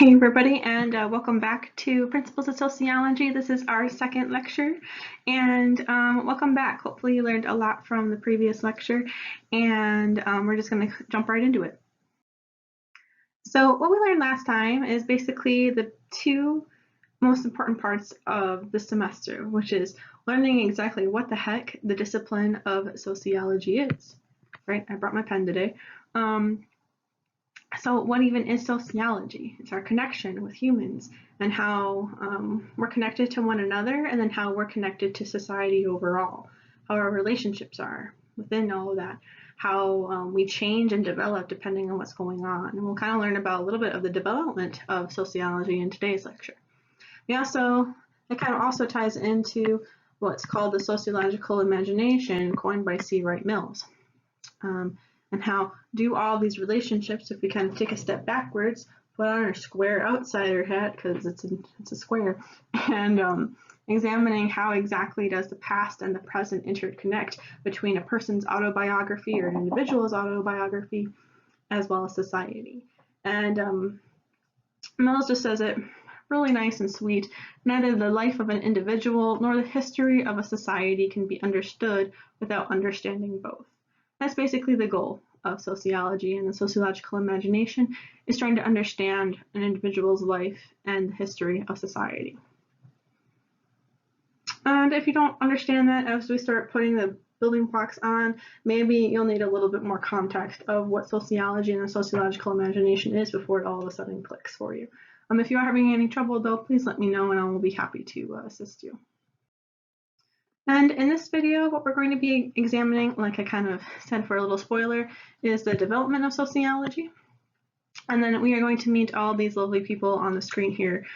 Hey everybody, and welcome back to Principles of Sociology. This is our second lecture, and welcome back. Hopefully you learned a lot from the previous lecture, and we're just going to jump right into it. So what we learned last time is basically the two most important parts of the semester, which is learning exactly what the heck the discipline of sociology is. Right? I brought my pen today. So what even is sociology? It's our connection with humans and how we're connected to one another, and then how we're connected to society overall, how our relationships are within all of that, how we change and develop depending on what's going on. And we'll kind of learn about a little bit of the development of sociology in today's lecture. It kind of also ties into what's called the sociological imagination, coined by C. Wright Mills. And how do all these relationships, if we kind of take a step backwards, put on our square outsider hat, because it's a square, and examining how exactly does the past and the present interconnect between a person's autobiography or an individual's autobiography, as well as society. And Mills just says it really nice and sweet. Neither the life of an individual nor the history of a society can be understood without understanding both. That's basically the goal of sociology, and the sociological imagination is trying to understand an individual's life and the history of society. And if you don't understand that, as we start putting the building blocks on, maybe you'll need a little bit more context of what sociology and the sociological imagination is before it all of a sudden clicks for you. If you are having any trouble though, please let me know and I will be happy to assist you. And in this video, what we're going to be examining, like I kind of said for a little spoiler, is the development of sociology. And then we are going to meet all these lovely people on the screen here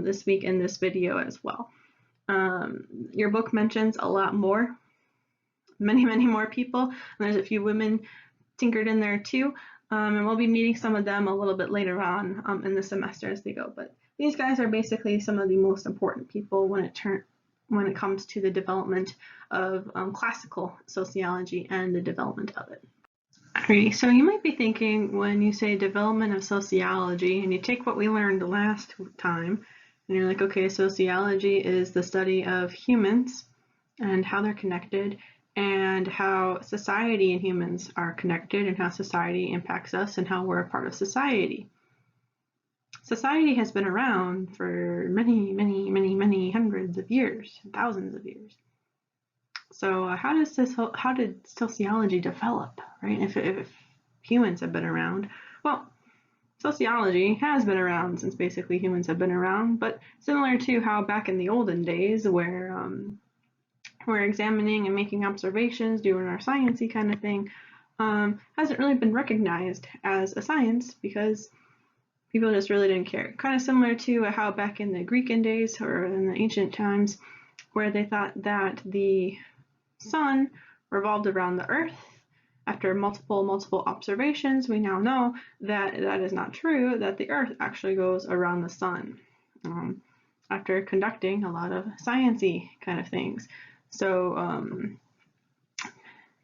this week in this video as well. Your book mentions a lot more, many more people, and there's a few women tinkered in there too. And we'll be meeting some of them a little bit later on in the semester as they go. But these guys are basically some of the most important people when it comes to the development of classical sociology and the development of it. Alrighty, so you might be thinking when you say development of sociology and you take what we learned last time and you're like, okay, sociology is the study of humans and how they're connected and how society and humans are connected and how society impacts us and how we're a part of society. Society has been around for many hundreds of years, thousands of years. So how did sociology develop, right? If humans have been around, well, sociology has been around since basically humans have been around, but similar to how back in the olden days where we're examining and making observations, doing our sciencey kind of thing, hasn't really been recognized as a science because people just really didn't care. Kind of similar to how back in the Greek days or in the ancient times where they thought that the sun revolved around the earth. After multiple observations, we now know that that is not true, that the earth actually goes around the sun after conducting a lot of sciencey kind of things. So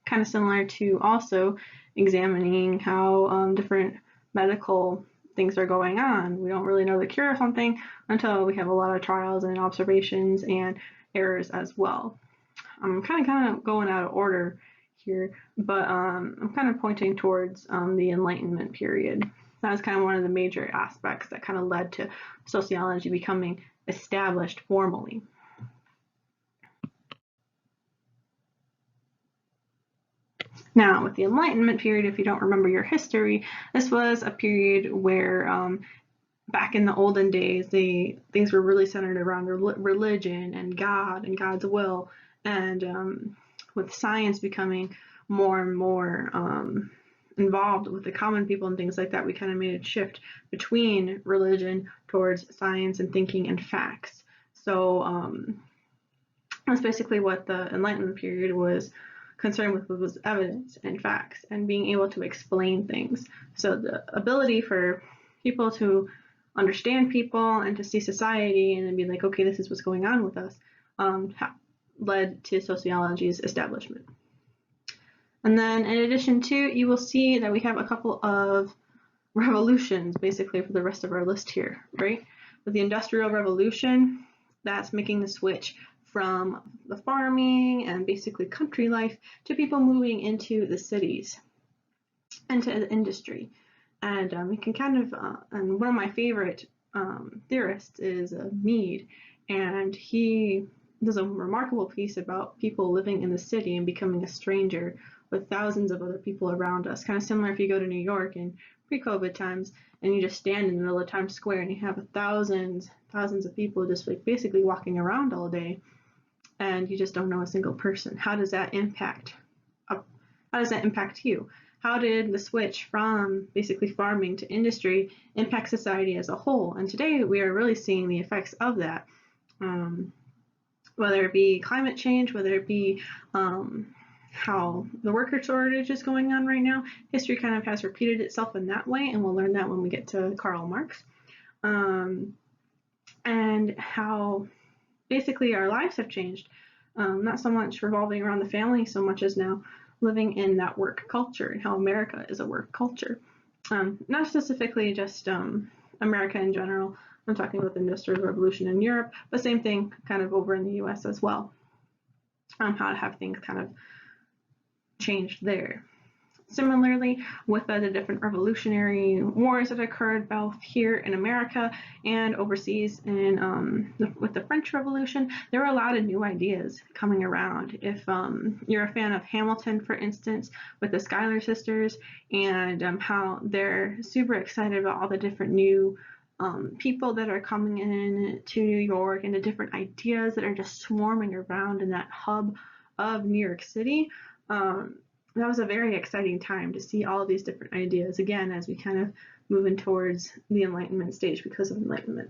kind of similar to also examining how different medical things are going on. We don't really know the cure of something until we have a lot of trials and observations and errors as well. I'm kind of going out of order here, but I'm kind of pointing towards the Enlightenment period. That was kind of one of the major aspects that kind of led to sociology becoming established formally. Now, with the Enlightenment period, if you don't remember your history, this was a period where back in the olden days, things were really centered around religion and God and God's will, and with science becoming more and more involved with the common people and things like that, we kind of made a shift between religion towards science and thinking and facts. So that's basically what the Enlightenment period was concerned with, was evidence and facts and being able to explain things. So the ability for people to understand people and to see society and then be like, okay, this is what's going on with us, led to sociology's establishment. And then in addition to, you will see that we have a couple of revolutions basically for the rest of our list here, right? With the Industrial Revolution, that's making the switch from the farming and basically country life to people moving into the cities, into the industry. And you can kind of, and one of my favorite theorists is Mead, and he does a remarkable piece about people living in the city and becoming a stranger with thousands of other people around us. Kind of similar if you go to New York in pre-COVID times and you just stand in the middle of Times Square and you have thousands of people just like basically walking around all day, and you just don't know a single person. How does that impact? How does that impact you? How did the switch from basically farming to industry impact society as a whole? And today we are really seeing the effects of that, whether it be climate change, whether it be how the worker shortage is going on right now. History kind of has repeated itself in that way, and we'll learn that when we get to Karl Marx. And how basically our lives have changed, not so much revolving around the family so much as now living in that work culture, and how America is a work culture. Not specifically just America in general. I'm talking about the Industrial Revolution in Europe, but same thing kind of over in the US as well. How to have things kind of changed there. Similarly, with the different revolutionary wars that occurred both here in America and overseas with the French Revolution, there were a lot of new ideas coming around. If you're a fan of Hamilton, for instance, with the Schuyler sisters, and how they're super excited about all the different new people that are coming in to New York and the different ideas that are just swarming around in that hub of New York City. That was a very exciting time to see all of these different ideas, again, as we kind of move in towards the Enlightenment stage because of Enlightenment.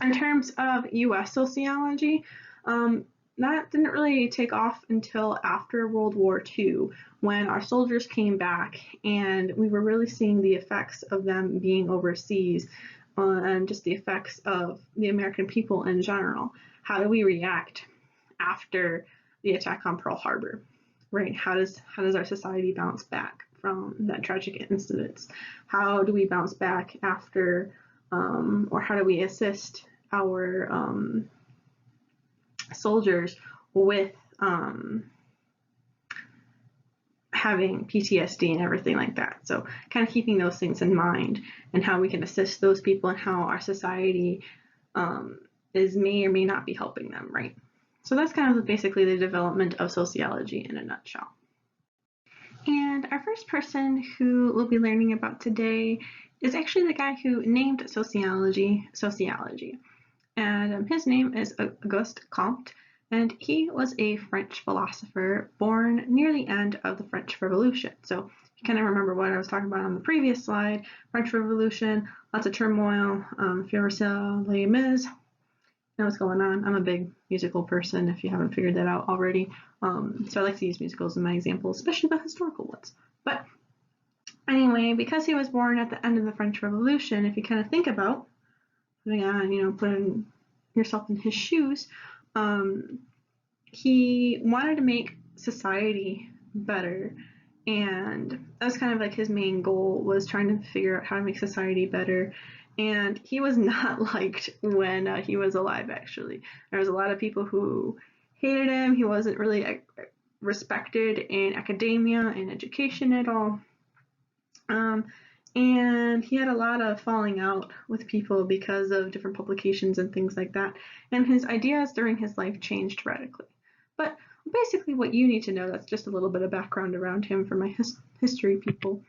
In terms of US sociology, that didn't really take off until after World War II, when our soldiers came back and we were really seeing the effects of them being overseas, and just the effects of the American people in general. How do we react after the attack on Pearl Harbor? Right? How does our society bounce back from that tragic incident? How do we bounce back after, or how do we assist our soldiers with having PTSD and everything like that? So kind of keeping those things in mind, and how we can assist those people, and how our society may or may not be helping them, right? So that's kind of basically the development of sociology in a nutshell. And our first person who we'll be learning about today is actually the guy who named sociology. And his name is Auguste Comte, and he was a French philosopher born near the end of the French Revolution. So you kind of remember what I was talking about on the previous slide. French Revolution, lots of turmoil. If you ever saw Les Mis, know what's going on. I'm a big musical person, if you haven't figured that out already. So I like to use musicals in my examples, especially the historical ones. But anyway, because he was born at the end of the French Revolution, if you kind of think about putting yourself in his shoes, he wanted to make society better. And that was kind of like his main goal, was trying to figure out how to make society better. And he was not liked when he was alive, actually. There was a lot of people who hated him. He wasn't really respected in academia and education at all. And he had a lot of falling out with people because of different publications and things like that. And his ideas during his life changed radically. But basically what you need to know, that's just a little bit of background around him for my history people,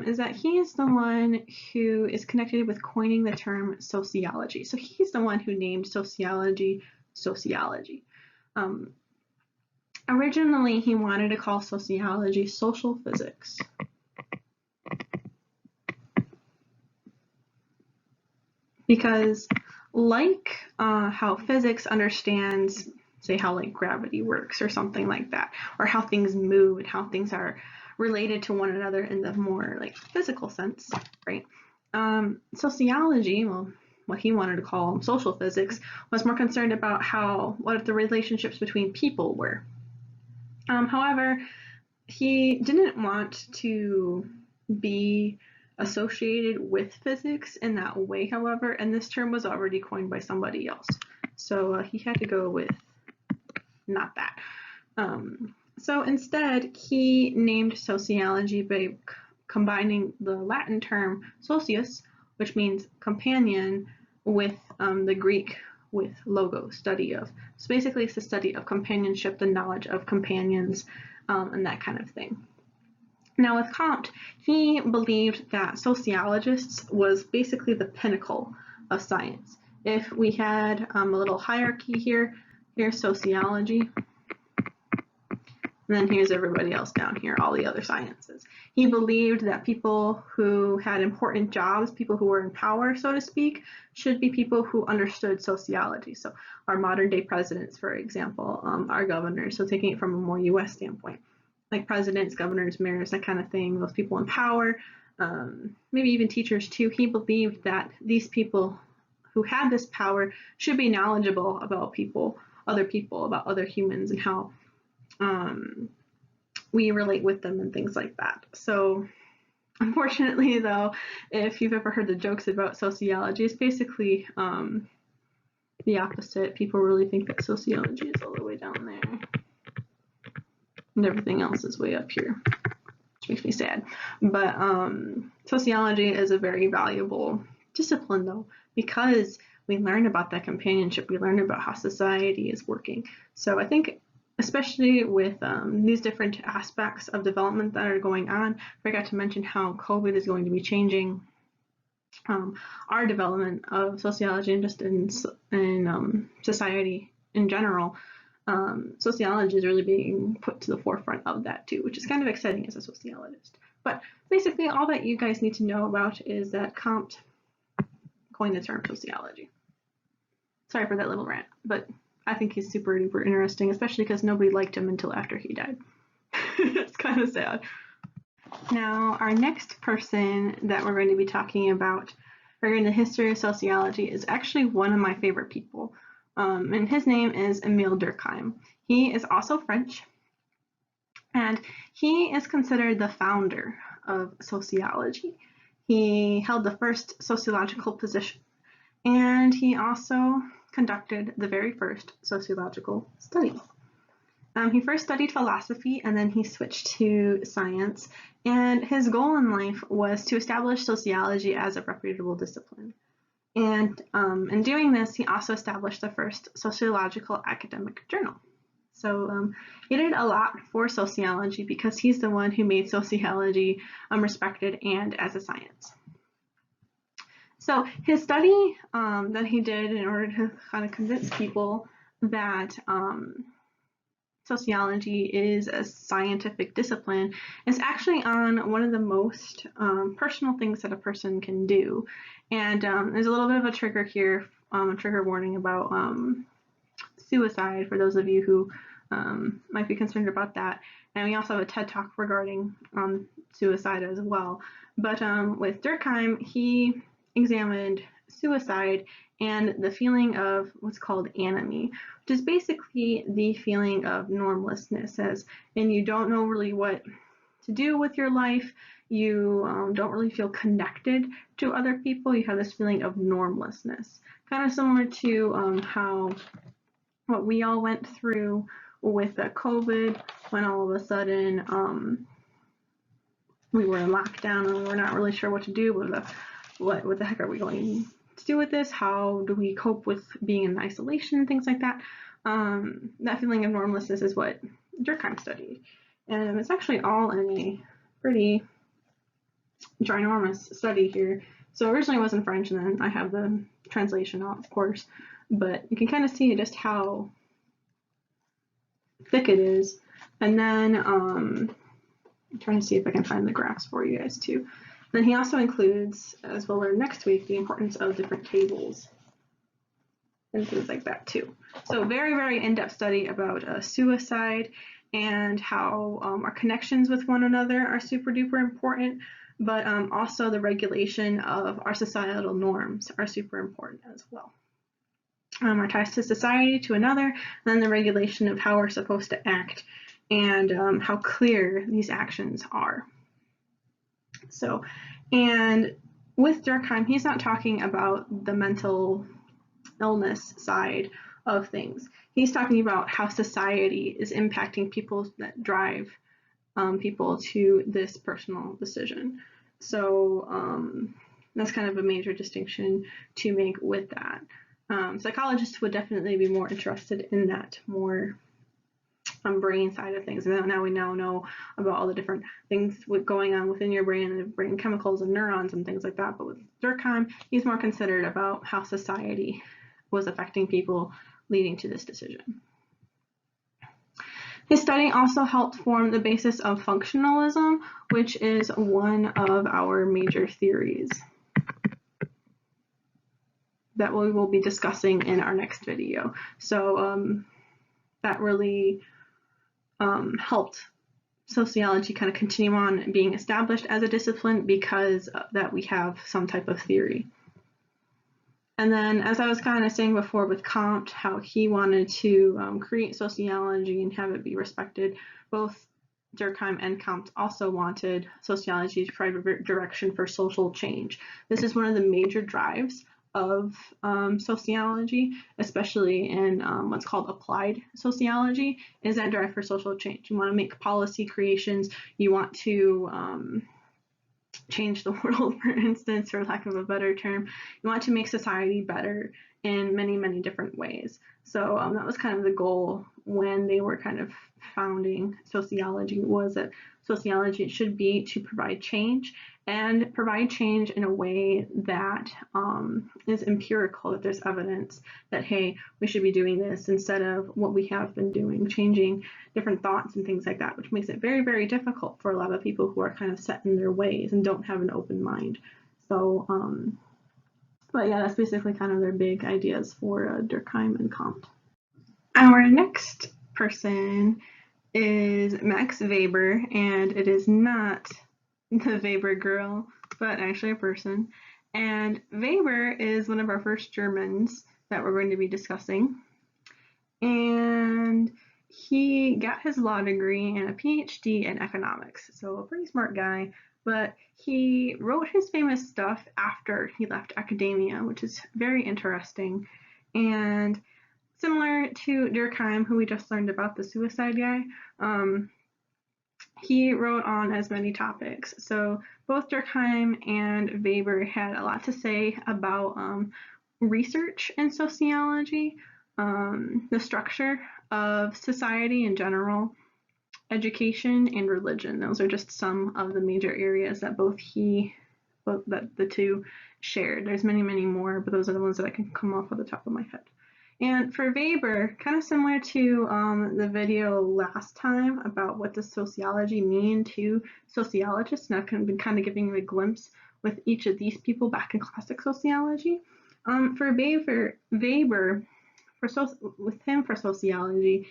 is that he is the one who is connected with coining the term sociology. So he's the one who named sociology. Originally, he wanted to call sociology social physics. Because like how physics understands, say, how like gravity works or something like that, or how things move and how things are related to one another in the more like physical sense, right? Sociology, well, what he wanted to call social physics, was more concerned about what the relationships between people were. However, he didn't want to be associated with physics in that way, however, and this term was already coined by somebody else. So he had to go with not that. So instead, he named sociology by combining the Latin term socius, which means companion, with the Greek with logo, study of. So basically it's the study of companionship, the knowledge of companions, and that kind of thing. Now with Comte, he believed that sociologists was basically the pinnacle of science. If we had a little hierarchy here, here's sociology, and then here's everybody else down here, all the other sciences. He believed that people who had important jobs, people who were in power, so to speak, should be people who understood sociology. So our modern day presidents, for example, our governors, so taking it from a more US standpoint, like presidents, governors, mayors, that kind of thing, those people in power, maybe even teachers too. He believed that these people who had this power should be knowledgeable about other people, about other humans, and how we relate with them and things like that. So unfortunately though, if you've ever heard the jokes about sociology, it's basically the opposite. People really think that sociology is all the way down there and everything else is way up here, which makes me sad. But sociology is a very valuable discipline though, because we learn about that companionship, we learn about how society is working. So I think especially with these different aspects of development that are going on, I forgot to mention how COVID is going to be changing our development of sociology and just in society in general. Sociology is really being put to the forefront of that too, which is kind of exciting as a sociologist. But basically all that you guys need to know about is that Comte coined the term sociology. Sorry for that little rant, but I think he's super duper interesting, especially because nobody liked him until after he died. It's kind of sad. Now, our next person that we're going to be talking about regarding the history of sociology is actually one of my favorite people. And his name is Émile Durkheim. He is also French, and he is considered the founder of sociology. He held the first sociological position, and he also conducted the very first sociological studies. He first studied philosophy and then he switched to science, and his goal in life was to establish sociology as a reputable discipline. And in doing this, he also established the first sociological academic journal. So he did a lot for sociology because he's the one who made sociology respected and as a science. So his study that he did in order to kind of convince people that sociology is a scientific discipline is actually on one of the most personal things that a person can do. And there's a little bit of a trigger here, a trigger warning about suicide for those of you who might be concerned about that. And we also have a TED Talk regarding suicide as well. But with Durkheim, he examined suicide and the feeling of what's called anomie, which is basically the feeling of normlessness, as and you don't know really what to do with your life. You don't really feel connected to other people. You have this feeling of normlessness, kind of similar to how what we all went through with COVID, when all of a sudden we were in lockdown and we were not really sure what to do with what the heck are we going to do with this? How do we cope with being in isolation and things like that? That feeling of normlessness is what Durkheim studied. And it's actually all in a pretty ginormous study here. So originally it was in French, and then I have the translation out, of course. But you can kind of see just how thick it is. And then I'm trying to see if I can find the graphs for you guys too. Then he also includes, as we'll learn next week, the importance of different tables and things like that too. So very, very in-depth study about suicide and how our connections with one another are super duper important, but also the regulation of our societal norms are super important as well. Our ties to society, to another, and then the regulation of how we're supposed to act and how clear these actions are. So And with Durkheim, he's not talking about the mental illness side of things. He's talking about how society is impacting people that drive people to this personal decision. So that's kind of a major distinction to make with that. Psychologists would definitely be more interested in that more brain side of things. And now we now know about all the different things going on within your brain and brain chemicals and neurons and things like that. But with Durkheim, he's more considered about how society was affecting people leading to this decision. His study also helped form the basis of functionalism, which is one of our major theories that we will be discussing in our next video. So that really helped sociology kind of continue on being established as a discipline because that we have some type of theory. And then, as I was kind of saying before with Comte, how he wanted to create sociology and have it be respected, both Durkheim and Comte also wanted sociology to provide a direction for social change. This is one of the major drives of sociology, especially in what's called applied sociology, is that drive for social change. You want to make policy creations, you want to change the world, for instance, for lack of a better term. You want to make society better in many, many different ways. So that was kind of the goal when they were kind of founding sociology, was that sociology should be to provide change, and provide change in a way that is empirical, that there's evidence that, hey, we should be doing this instead of what we have been doing, changing different thoughts and things like that, which makes it very, very difficult for a lot of people who are kind of set in their ways and don't have an open mind. So, but yeah, that's basically kind of their big ideas for Durkheim and Comte. Our next person is Max Weber, and it is not the Weber girl, but actually a person. And Weber is one of our first Germans that we're going to be discussing. And he got his law degree and a PhD in economics, so a pretty smart guy, but he wrote his famous stuff after he left academia, which is very interesting. And similar to Durkheim, who we just learned about, the suicide guy, he wrote on as many topics. So both Durkheim and Weber had a lot to say about research in sociology, the structure of society in general, education, and religion. Those are just some of the major areas that that the two shared. There's many, many more, but those are the ones that I can come off of the top of my head. And for Weber, kind of similar to the video last time about what does sociology mean to sociologists, and I've been kind of giving you a glimpse with each of these people back in classic sociology. For Weber, for sociology,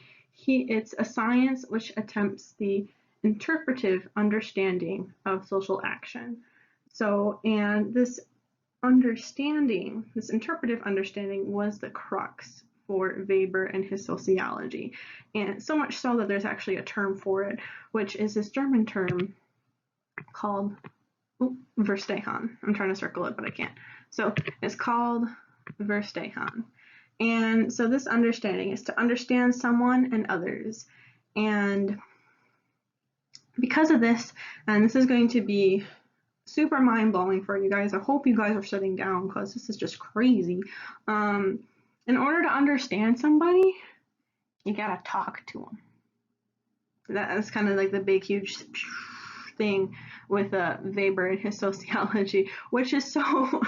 it's a science which attempts the interpretive understanding of social action. So, and this interpretive understanding was the crux for Weber and his sociology. And so much so that there's actually a term for it, which is this German term called Verstehen. I'm trying to circle it, but I can't. So it's called Verstehen. And so this understanding is to understand someone and others. And because of this, and this is going to be super mind-blowing for you guys. I hope you guys are sitting down because this is just crazy. In order to understand somebody, you gotta talk to them. That's kind of like the big, huge thing with Weber and his sociology, which is so,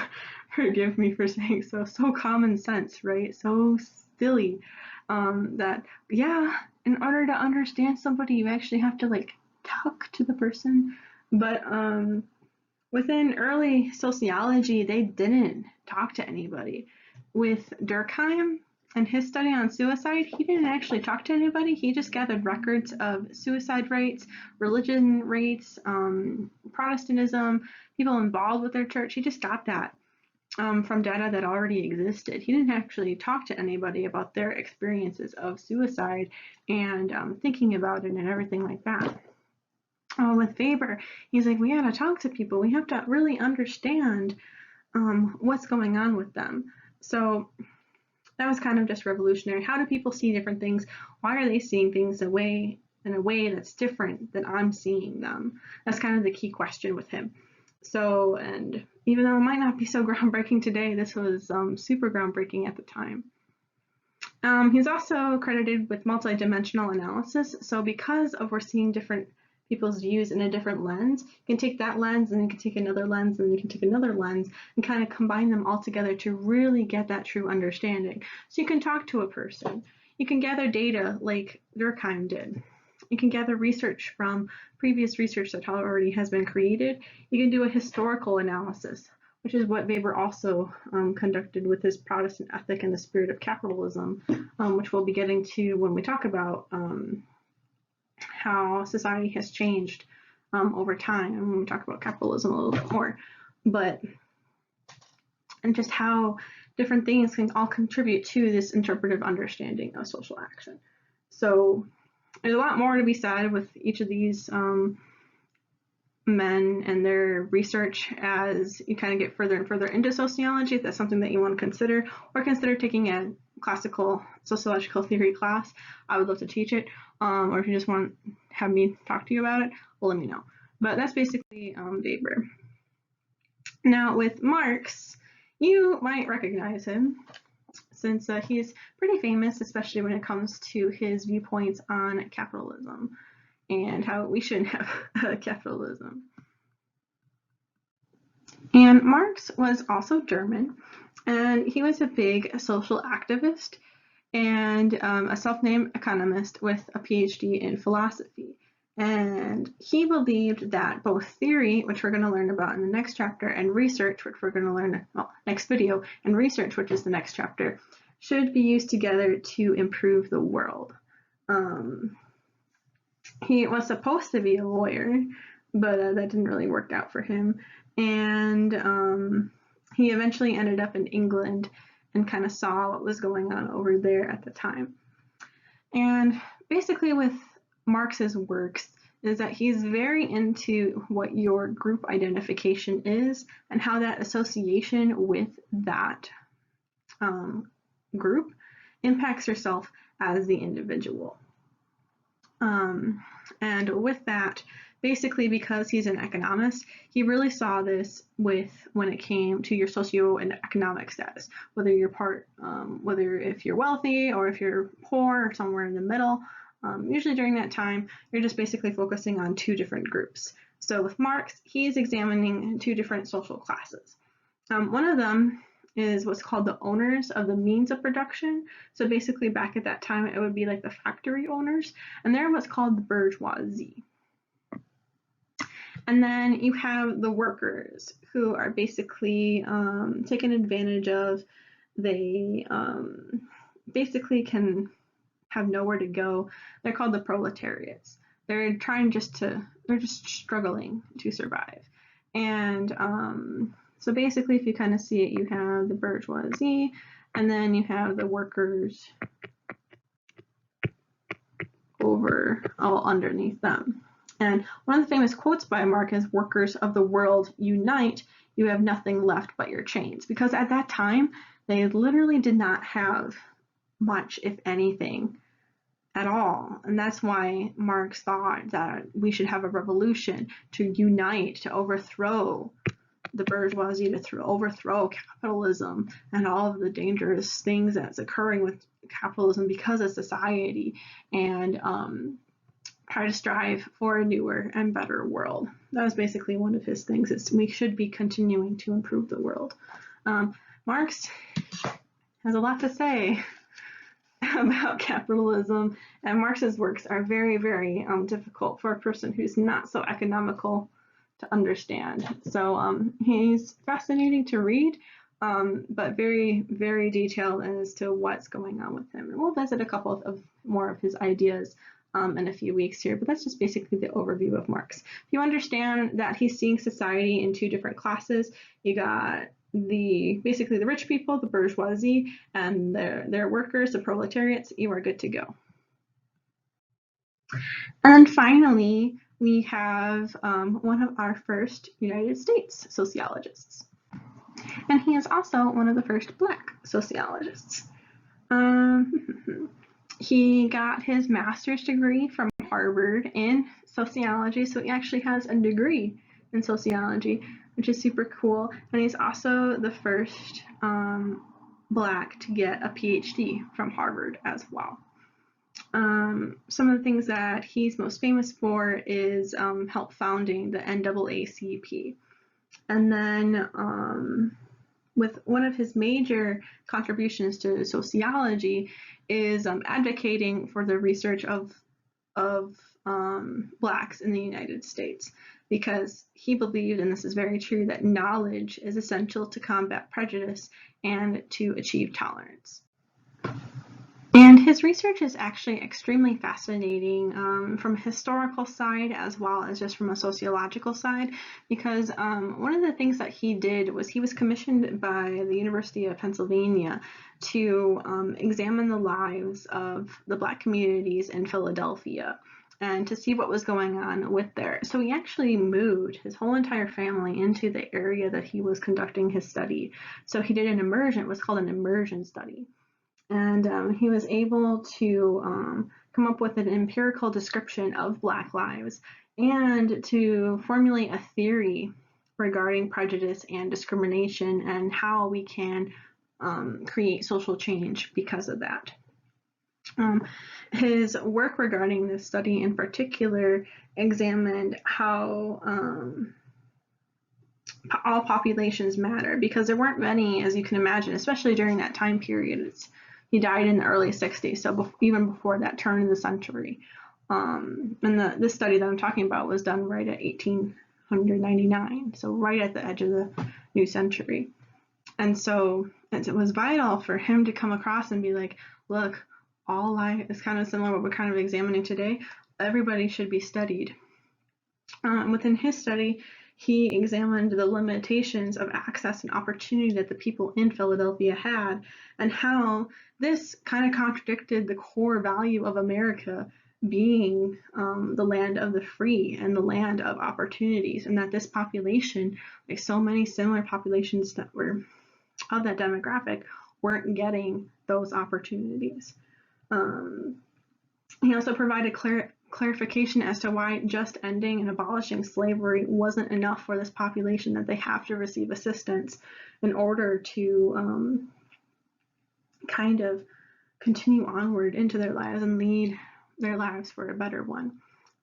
forgive me for saying so common sense, right? So silly. That, yeah, in order to understand somebody, you actually have to like talk to the person. But within early sociology, they didn't talk to anybody. With Durkheim and his study on suicide, he didn't actually talk to anybody. He just gathered records of suicide rates, religion rates, Protestantism, people involved with their church. He just got that from data that already existed. He didn't actually talk to anybody about their experiences of suicide and thinking about it and everything like that. with Weber, he's like, we gotta talk to people. We have to really understand what's going on with them. So that was kind of just revolutionary. How do people see different things? Why are they seeing things in a way that's different than I'm seeing them? That's kind of the key question with him. So, and even though it might not be so groundbreaking today, this was super groundbreaking at the time. He's also credited with multidimensional analysis. So because of we're seeing different people's views in a different lens, you can take that lens and you can take another lens and you can take another lens and kind of combine them all together to really get that true understanding. So you can talk to a person. You can gather data like Durkheim did. You can gather research from previous research that already has been created. You can do a historical analysis, which is what Weber also conducted with his Protestant ethic and the spirit of capitalism, which we'll be getting to when we talk about how society has changed over time, and when we talk about capitalism a little bit more, and just how different things can all contribute to this interpretive understanding of social action. So there's a lot more to be said with each of these men and their research as you kind of get further and further into sociology. If that's something that you want to consider, or consider taking a classical sociological theory class, I would love to teach it. Or if you just want to have me talk to you about it, well, let me know. But that's basically Weber. Now with Marx, you might recognize him since he's pretty famous, especially when it comes to his viewpoints on capitalism and how we shouldn't have capitalism. And Marx was also German, and he was a big social activist and a self-named economist with a PhD in philosophy. And he believed that both theory, which we're going to learn about in the next chapter, and research, which we're going to learn next video, and research, which is the next chapter, should be used together to improve the world. He was supposed to be a lawyer, but that didn't really work out for him. And he eventually ended up in England and kind of saw what was going on over there at the time. And basically with Marx's works is that he's very into what your group identification is and how that association with that group impacts yourself as the individual. And with that, basically because he's an economist, he really saw this with when it came to your socio and economic status, whether you're whether if you're wealthy or if you're poor or somewhere in the middle. Usually during that time, you're just basically focusing on two different groups. So with Marx, he's examining two different social classes. One of them is what's called the owners of the means of production. So basically back at that time, it would be like the factory owners, and they're what's called the bourgeoisie. And then you have the workers who are basically taken advantage of. They basically can have nowhere to go. They're called the proletariats. They're just struggling to survive. And so basically, if you kind of see it, you have the bourgeoisie, and then you have the workers over all underneath them. And one of the famous quotes by Marx is, "Workers of the world, unite, you have nothing left but your chains." Because at that time, they literally did not have much, if anything, at all. And that's why Marx thought that we should have a revolution to unite, to overthrow the bourgeoisie, to overthrow capitalism and all of the dangerous things that's occurring with capitalism because of society, and try to strive for a newer and better world. That was basically one of his things, is we should be continuing to improve the world. Marx has a lot to say about capitalism, and Marx's works are very, very difficult for a person who's not so economical to understand. So he's fascinating to read, but very, very detailed as to what's going on with him. And we'll visit a couple of more of his ideas in a few weeks here, but that's just basically the overview of Marx. If you understand that he's seeing society in two different classes, you got basically the rich people, the bourgeoisie, and their workers, the proletariats, you are good to go. And then finally, we have one of our first United States sociologists. And he is also one of the first Black sociologists. He got his master's degree from Harvard in sociology, so he actually has a degree in sociology, which is super cool. And he's also the first Black to get a PhD from Harvard as well. Some of the things that he's most famous for is help founding the NAACP. And then with one of his major contributions to sociology is advocating for the research of Blacks in the United States, because he believed, and this is very true, that knowledge is essential to combat prejudice and to achieve tolerance. And his research is actually extremely fascinating from a historical side as well as just from a sociological side, because one of the things that he did was he was commissioned by the University of Pennsylvania to examine the lives of the Black communities in Philadelphia and to see what was going on with there. So he actually moved his whole entire family into the area that he was conducting his study. So he did an immersion, it was called an immersion study. And he was able to come up with an empirical description of Black lives and to formulate a theory regarding prejudice and discrimination and how we can create social change because of that. His work regarding this study in particular examined how all populations matter, because there weren't many, as you can imagine, especially during that time period. He died in the early 60s, so even before that turn of the century. And this study that I'm talking about was done right at 1899, so right at the edge of the new century. And so it was vital for him to come across and be like, look, all life is kind of similar to what we're kind of examining today. Everybody should be studied. Within his study, he examined the limitations of access and opportunity that the people in Philadelphia had, and how this kind of contradicted the core value of America being the land of the free and the land of opportunities, and that this population, like so many similar populations that were of that demographic, weren't getting those opportunities. He also provided clarification as to why just ending and abolishing slavery wasn't enough for this population, that they have to receive assistance in order to kind of continue onward into their lives and lead their lives for a better one.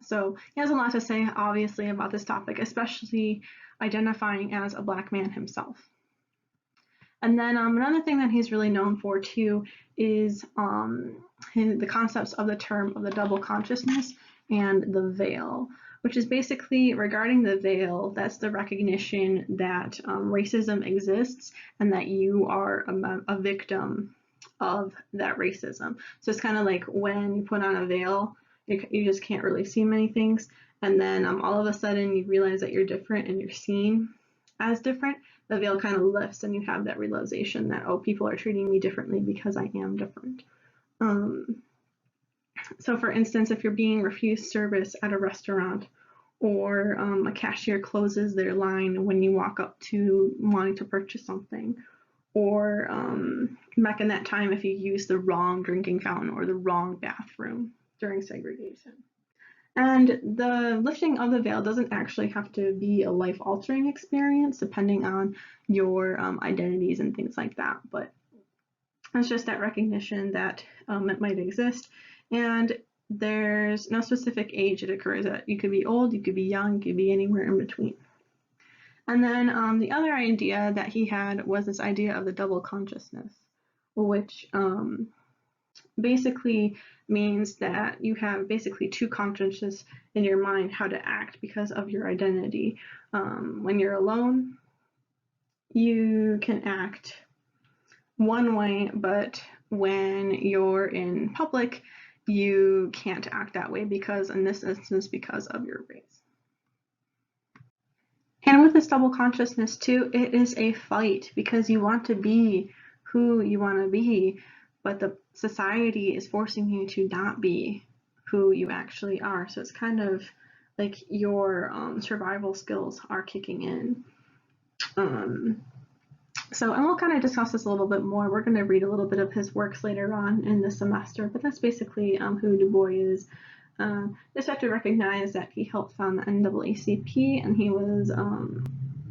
So he has a lot to say, obviously, about this topic, especially identifying as a Black man himself. And then another thing that he's really known for too is the concepts of the term of the double consciousness and the veil, which is basically regarding the veil. That's the recognition that racism exists and that you are a victim of that racism. So it's kind of like when you put on a veil, you just can't really see many things, and then all of a sudden you realize that you're different and you're seen as different. The veil kind of lifts and you have that realization that, oh, people are treating me differently because I am different. So for instance, if you're being refused service at a restaurant, or a cashier closes their line when you walk up to wanting to purchase something, or back in that time, if you use the wrong drinking fountain or the wrong bathroom during segregation. And the lifting of the veil doesn't actually have to be a life-altering experience, depending on your identities and things like that. But it's just that recognition that it might exist, and there's no specific age it occurs at. You could be old, you could be young, you could be anywhere in between. And then the other idea that he had was this idea of the double consciousness, which basically means that you have basically two consciousnesses in your mind how to act because of your identity. When you're alone, you can act one way, but when you're in public, you can't act that way because, in this instance, because of your race. And with this double consciousness too, it is a fight because you want to be who you want to be, but the society is forcing you to not be who you actually are. So it's kind of like your survival skills are kicking in. And we'll kind of discuss this a little bit more. We're going to read a little bit of his works later on in the semester, but that's basically who Du Bois is. Just have to recognize that he helped found the NAACP, and he was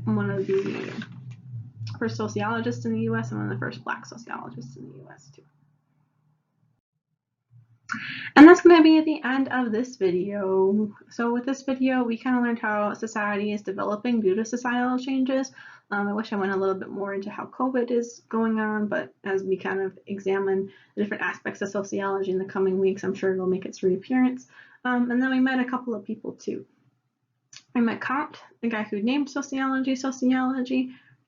one of the first sociologists in the U.S. and one of the first Black sociologists in the U.S. too. And that's going to be at the end of this video. So with this video, we kind of learned how society is developing due to societal changes. I wish I went a little bit more into how COVID is going on, but as we kind of examine the different aspects of sociology in the coming weeks, I'm sure it'll make its reappearance. And then we met a couple of people too. I met Kant, the guy who named sociology,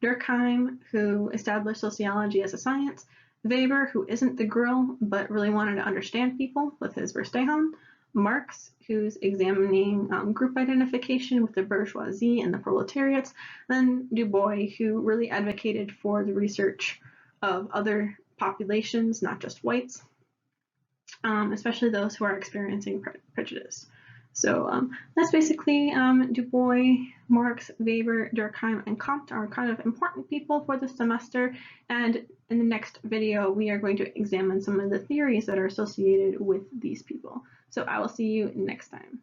Durkheim, who established sociology as a science, Weber, who isn't the grill, but really wanted to understand people with his Verstehen, Marx, who's examining group identification with the bourgeoisie and the proletariats, then Du Bois, who really advocated for the research of other populations, not just whites, especially those who are experiencing prejudice. So that's basically Du Bois, Marx, Weber, Durkheim, and Kant are kind of important people for the semester. And in the next video, we are going to examine some of the theories that are associated with these people. So I will see you next time.